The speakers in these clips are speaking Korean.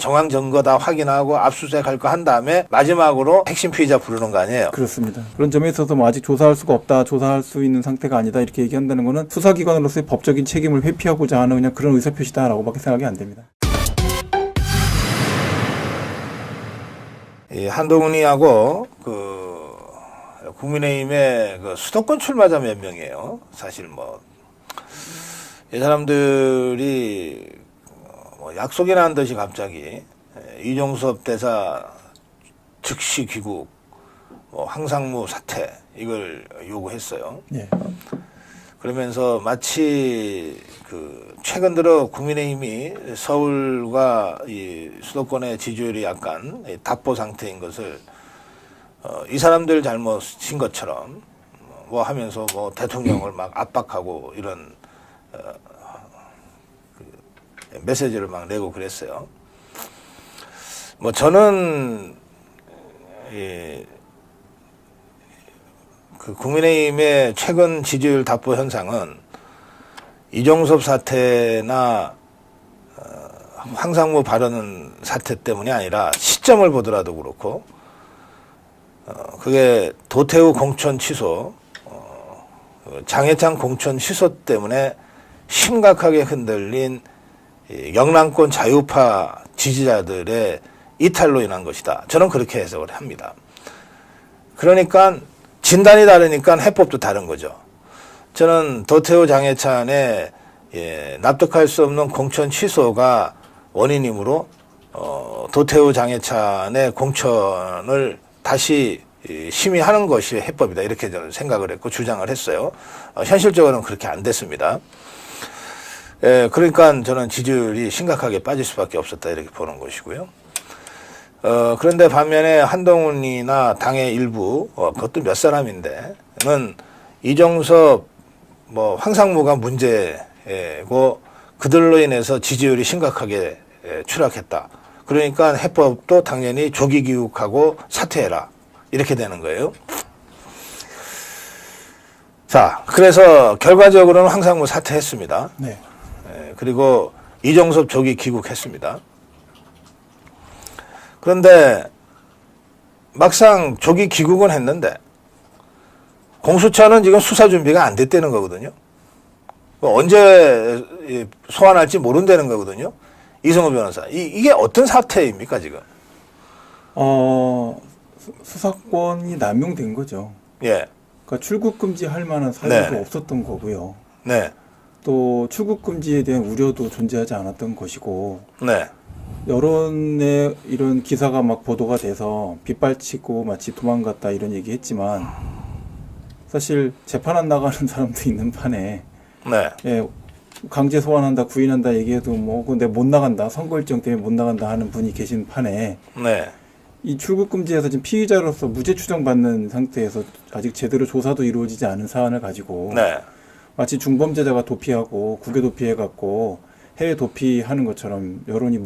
정황 증거 다 확인하고 압수수색할 거 한 다음에 마지막으로 핵심 피의자 부르는 거 아니에요? 그렇습니다. 그런 점에 있어서 뭐 아직 조사할 수가 없다, 조사할 수 있는 상태가 아니다 이렇게 얘기한다는 거는 수사기관으로서의 법적인 책임을 회피하고자 하는 그냥 그런 의사표시다라고밖에 생각이 안 됩니다. 이 한동훈이하고 국민의힘의 수도권 출마자 몇 명이에요. 사실 이 사람들이 약속이나 한 듯이 갑자기 이종섭 대사 즉시 귀국, 황상무 사퇴 이걸 요구했어요. 예. 그러면서 마치 최근 들어 국민의힘이 서울과 이 수도권의 지지율이 약간 답보 상태인 것을 이 사람들 잘못인 것처럼 하면서 대통령을 막 압박하고 이런 메시지를 막 내고 그랬어요. 저는 국민의힘의 최근 지지율 답보 현상은 이종섭 사태나 황상무 발언 사태 때문이 아니라 시점을 보더라도 그렇고 그게 도태우 공천 취소, 장해찬 공천 취소 때문에 심각하게 흔들린 영남권 자유파 지지자들의 이탈로 인한 것이다. 저는 그렇게 해석을 합니다. 그러니까 진단이 다르니까 해법도 다른 거죠. 저는 도태우 장해찬의 납득할 수 없는 공천 취소가 원인이므로 도태우 장해찬의 공천을 다시 심의하는 것이 해법이다. 이렇게 저는 생각을 했고 주장을 했어요. 현실적으로는 그렇게 안 됐습니다. 그러니까 저는 지지율이 심각하게 빠질 수밖에 없었다. 이렇게 보는 것이고요. 그런데 반면에 한동훈이나 당의 일부, 그것도 몇 사람인데는 이종섭, 황상무가 문제고 그들로 인해서 지지율이 심각하게 추락했다. 그러니까 해법도 당연히 조기 귀국하고 사퇴해라. 이렇게 되는 거예요. 자, 그래서 결과적으로는 황상무 사퇴했습니다. 네. 그리고 이종섭 조기 귀국했습니다. 그런데 막상 조기 귀국은 했는데 공수처는 지금 수사 준비가 안 됐다는 거거든요. 언제 소환할지 모른다는 거거든요. 이성호 변호사. 이게 어떤 사태입니까, 지금? 수사권이 남용된 거죠. 예. 그러니까 출국 금지할 만한 사유도 네. 없었던 거고요. 네. 또 출국 금지에 대한 우려도 존재하지 않았던 것이고, 네. 여론에 이런 기사가 막 보도가 돼서 빗발치고 마치 도망갔다 이런 얘기했지만 사실 재판 안 나가는 사람도 있는 판에 네. 예, 강제 소환한다, 구인한다 얘기해도 근데 못 나간다, 선거 일정 때문에 못 나간다 하는 분이 계신 판에 네. 이 출국 금지에서 지금 피의자로서 무죄 추정받는 상태에서 아직 제대로 조사도 이루어지지 않은 사안을 가지고 네. 마치 중범죄자가 도피하고 국외 도피해갖고 해외 도피하는 것처럼 여론이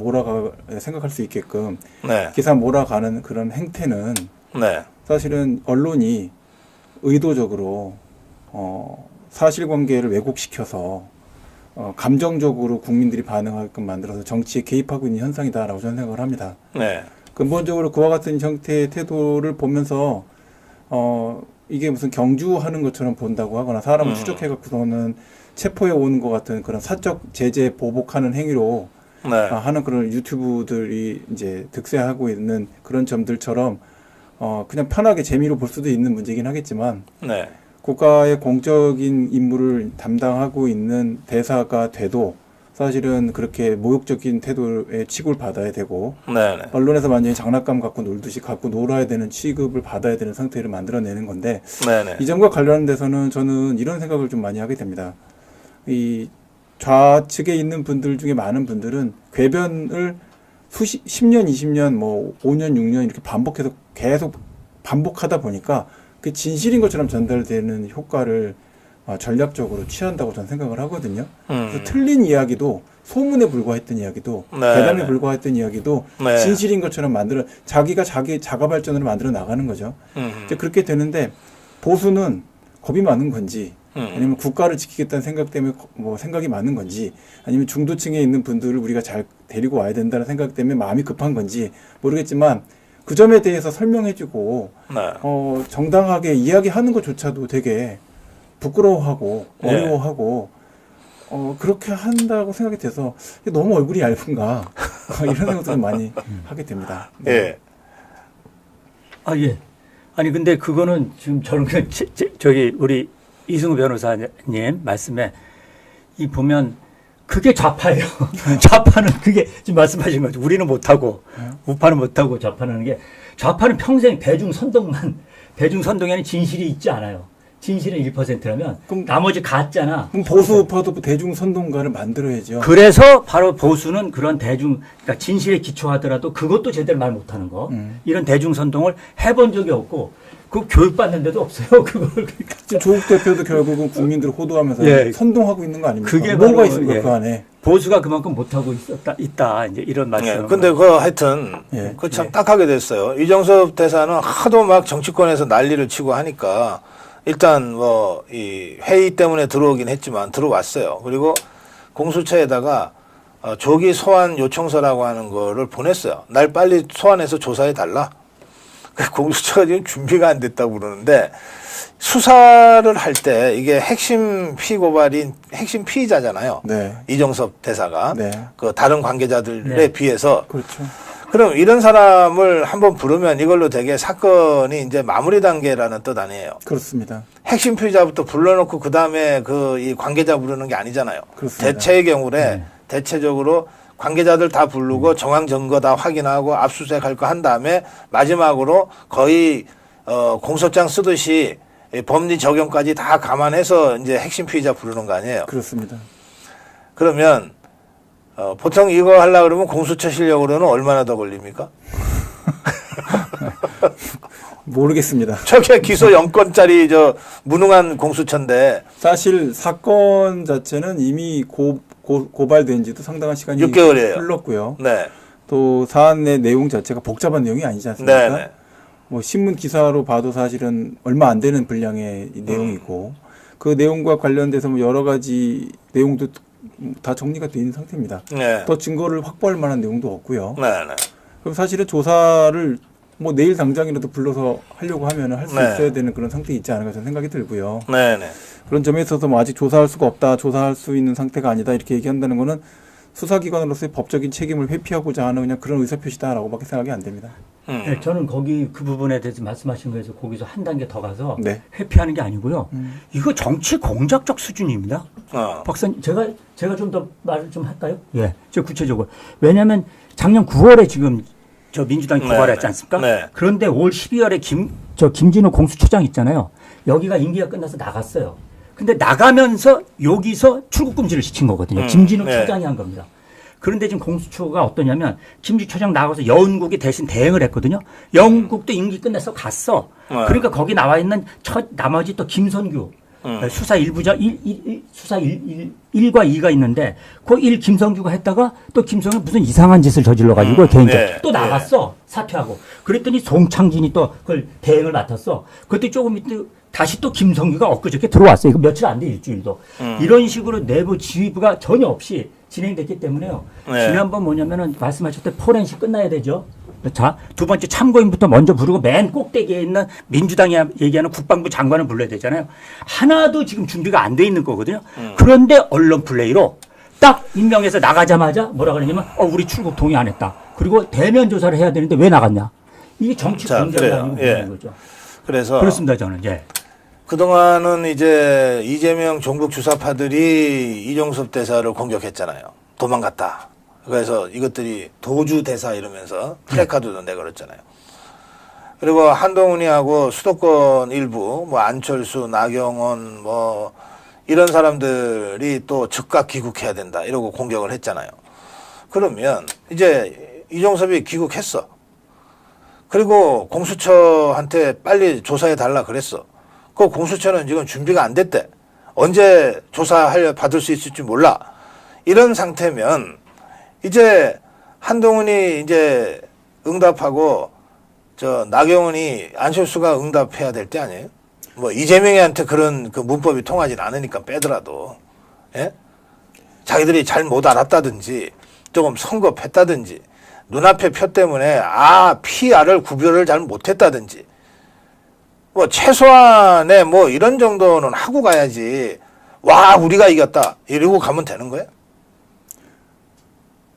생각할 수 있게끔 네. 기사 몰아가는 그런 행태는 네. 사실은 언론이 의도적으로 사실관계를 왜곡시켜서 감정적으로 국민들이 반응하게끔 만들어서 정치에 개입하고 있는 현상이다라고 저는 생각을 합니다. 네. 근본적으로 그와 같은 형태의 태도를 보면서 이게 무슨 경주하는 것처럼 본다고 하거나 사람을 추적해갖고서는 체포해 오는 것 같은 그런 사적 제재 보복하는 행위로 네. 하는 그런 유튜브들이 이제 득세하고 있는 그런 점들처럼 그냥 편하게 재미로 볼 수도 있는 문제긴 하겠지만 네. 국가의 공적인 임무를 담당하고 있는 대사가 돼도 사실은 그렇게 모욕적인 태도의 취급을 받아야 되고 네. 네. 언론에서 완전히 장난감 갖고 놀듯이 갖고 놀아야 되는 취급을 받아야 되는 상태를 만들어내는 건데 네. 네. 이 점과 관련돼서는 저는 이런 생각을 좀 많이 하게 됩니다. 이 좌측에 있는 분들 중에 많은 분들은 궤변을 10년, 20년, 5년, 6년 이렇게 반복해서 계속 반복하다 보니까 그 진실인 것처럼 전달되는 효과를 전략적으로 취한다고 저는 생각을 하거든요. 그래서 틀린 이야기도 소문에 불과했던 이야기도 네, 괴담에 네. 불과했던 이야기도 네. 진실인 것처럼 자기가 자가 발전으로 만들어 나가는 거죠. 이제 그렇게 되는데 보수는 겁이 많은 건지 아니면 국가를 지키겠다는 생각 때문에 생각이 많은 건지 아니면 중도층에 있는 분들을 우리가 잘 데리고 와야 된다는 생각 때문에 마음이 급한 건지 모르겠지만 그 점에 대해서 설명해주고 네. 정당하게 이야기하는 것조차도 되게 부끄러워하고 네. 어려워하고 그렇게 한다고 생각이 돼서 너무 얼굴이 얇은가 이런 생각도 좀 많이 하게 됩니다. 네. 예. 아, 예. 아니, 근데 그거는 지금 저는 저기 우리 이승우 변호사님 말씀에 이 보면 그게 좌파예요. 좌파는 그게 지금 말씀하신 거죠. 우리는 못하고 우파는 못하고 좌파는 하는 게 좌파는 평생 대중선동이 아닌 진실이 있지 않아요. 진실은 1%라면 그럼- 나머지 가짜나 그럼 보수 우파도 대중 선동가를 만들어야죠. 그래서 바로 보수는 그런 그러니까 진실에 기초하더라도 그것도 제대로 말 못하는 거. 이런 대중선동을 해본 적이 없고, 그 교육받는 데도 없어요. 그걸. 그러니까. 지금 조국 대표도 결국은 국민들을 호도하면서 예. 선동하고 있는 거 아닙니까? 그게 뭐가 바로, 있습니까, 예. 그 안에? 보수가 그만큼 못하고 있다. 이제 이런 말씀. 예. 근데 그 하여튼 예. 그 참 딱하게 됐어요. 이정섭 대사는 하도 막 정치권에서 난리를 치고 하니까 일단 뭐 이 회의 때문에 들어오긴 했지만 들어왔어요. 그리고 공수처에다가 조기 소환 요청서라고 하는 거를 보냈어요. 날 빨리 소환해서 조사해 달라. 공수처가 지금 준비가 안 됐다고 그러는데 수사를 할 때 이게 핵심 피고발인 핵심 피의자잖아요. 네. 이정섭 대사가 네. 그 다른 관계자들에 네. 비해서 그렇죠. 그럼 이런 사람을 한번 부르면 이걸로 되게 사건이 이제 마무리 단계라는 뜻 아니에요. 그렇습니다. 핵심 피의자부터 불러놓고 그 다음에 그 이 관계자 부르는 게 아니잖아요. 그렇습니다. 대체의 경우에 대체적으로 관계자들 다 부르고 정황 증거 다 확인하고 압수수색할 거 한 다음에 마지막으로 거의 공소장 쓰듯이 이 법리 적용까지 다 감안해서 이제 핵심 피의자 부르는 거 아니에요. 그렇습니다. 그러면 보통 이거 하려고 그러면 공수처 실력으로는 얼마나 더 걸립니까? 모르겠습니다. 저게 기소 0건짜리 저 무능한 공수처인데 사실 사건 자체는 이미 고발된 지도 상당한 시간이 6개월이에요. 흘렀고요. 네. 또 사안의 내용 자체가 복잡한 내용이 아니지 않습니까? 네. 뭐 신문 기사로 봐도 사실은 얼마 안 되는 분량의 이 내용이고 그 내용과 관련돼서 뭐 여러 가지 내용도 다 정리가 돼 있는 상태입니다. 네. 더 증거를 확보할 만한 내용도 없고요. 네. 네. 그럼 사실은 조사를 뭐 내일 당장이라도 불러서 하려고 하면 할 수 네. 있어야 되는 그런 상태에 있지 않을까 저는 생각이 들고요. 네. 네. 그런 점에 있어서 뭐 아직 조사할 수가 없다, 조사할 수 있는 상태가 아니다 이렇게 얘기한다는 거는 수사기관으로서의 법적인 책임을 회피하고자 하는 그냥 그런 의사표시다라고밖에 생각이 안 됩니다. 네, 저는 거기 그 부분에 대해서 말씀하신 거에서 거기서 한 단계 더 가서 네. 회피하는 게 아니고요. 이거 정치 공작적 수준입니다. 박사님, 제가 좀 더 말을 좀 할까요? 예, 저 구체적으로. 왜냐하면 작년 9월에 지금 저 민주당이 네, 고발했지 네. 않습니까? 네. 그런데 올 12월에 김진우 공수처장 있잖아요. 여기가 임기가 끝나서 나갔어요. 근데 나가면서 여기서 출국 금지를 시킨 거거든요. 김진우 네. 처장이 한 겁니다. 그런데 지금 공수처가 어떠냐면 김진우 처장 나가서 여운국이 대신 대행을 했거든요. 영국도 임기 끝나서 갔어. 그러니까 거기 나와 있는 나머지 또 김선규 수사 1부장 수사 1과 2가 있는데 그 1 김성규가 했다가 또 김성규 무슨 이상한 짓을 저질러 가지고 개인적 네. 또 나갔어. 사퇴하고. 그랬더니 송창진이 또 그걸 대행을 맡았어. 그때 조금 있다 다시 또 김성규가 엊그저께 들어왔어요. 이거 며칠 안 돼, 일주일도. 이런 식으로 내부 지휘부가 전혀 없이 진행됐기 때문에요. 네. 지난번 뭐냐면은 말씀하셨던 포렌식 끝나야 되죠. 자, 두 번째 참고인부터 먼저 부르고 맨 꼭대기에 있는 민주당이 얘기하는 국방부 장관을 불러야 되잖아요. 하나도 지금 준비가 안 돼 있는 거거든요. 그런데 언론 플레이로 딱 임명해서 나가자마자 뭐라 그러냐면 우리 출국 동의 안 했다. 그리고 대면 조사를 해야 되는데 왜 나갔냐. 이게 정치 자, 공작이 그래요. 아니고 예. 그런 거죠. 그래서 그렇습니다, 저는. 예. 그동안은 이제 이재명 종북 주사파들이 이정섭 대사를 공격했잖아요. 도망갔다. 그래서 이것들이 도주 대사 이러면서 플래카드도 내걸었잖아요. 그리고 한동훈이하고 수도권 일부, 뭐 안철수, 나경원, 뭐 이런 사람들이 또 즉각 귀국해야 된다 이러고 공격을 했잖아요. 그러면 이제 이정섭이 귀국했어. 그리고 공수처한테 빨리 조사해 달라 그랬어. 그 공수처는 지금 준비가 안 됐대. 언제 받을 수 있을지 몰라. 이런 상태면 이제 한동훈이 이제 응답하고 저 나경원이 안철수가 응답해야 될 때 아니에요? 뭐 이재명이한테 그런 그 문법이 통하진 않으니까 빼더라도 예? 자기들이 잘 못 알았다든지 조금 성급했다든지 눈앞의 표 때문에 피아를 구별을 잘 못했다든지 뭐 최소한의 뭐 이런 정도는 하고 가야지. 와 우리가 이겼다 이러고 가면 되는 거예요?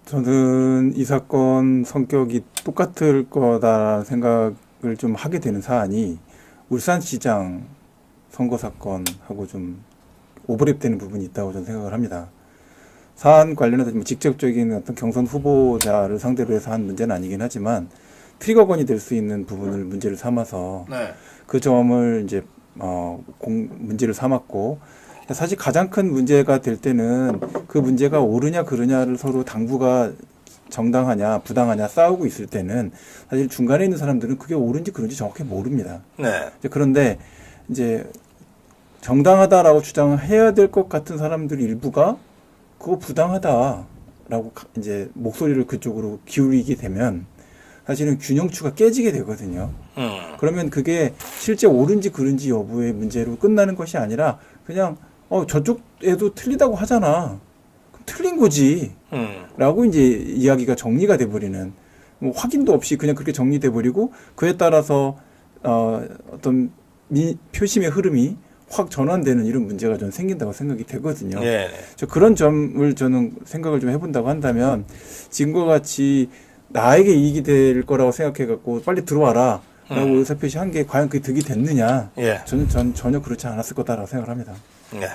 저는 이 사건 성격이 똑같을 거다 생각을 좀 하게 되는 사안이 울산시장 선거 사건하고 좀 오버랩되는 부분이 있다고 저는 생각을 합니다. 사안 관련해서 좀 직접적인 어떤 경선 후보자를 상대로 해서 한 문제는 아니긴 하지만 트리거건이 될 수 있는 부분을 문제를 삼아서 네. 그 점을 이제 문제를 삼았고 사실 가장 큰 문제가 될 때는 그 문제가 옳으냐 그르냐를 서로 당부가 정당하냐 부당하냐 싸우고 있을 때는 사실 중간에 있는 사람들은 그게 옳은지 그른지 정확히 모릅니다. 네. 그런데 이제 정당하다라고 주장을 해야 될 것 같은 사람들 일부가 그거 부당하다라고 이제 목소리를 그쪽으로 기울이게 되면 사실은 균형추가 깨지게 되거든요. 그러면 그게 실제 옳은지 그른지 여부의 문제로 끝나는 것이 아니라 그냥 저쪽에도 틀리다고 하잖아. 그럼 틀린 거지. 라고 이제 이야기가 정리가 돼버리는 뭐 확인도 없이 그냥 그렇게 정리돼버리고 그에 따라서 어떤 표심의 흐름이 확 전환되는 이런 문제가 좀 생긴다고 생각이 되거든요. 네. 그런 점을 저는 생각을 좀 해본다고 한다면 지금과 같이 나에게 이익이 될 거라고 생각해갖고 빨리 들어와라 라고 의사표시한 게 과연 그게 득이 됐느냐. 예. 저는 전혀 그렇지 않았을 거다라고 생각을 합니다. 네.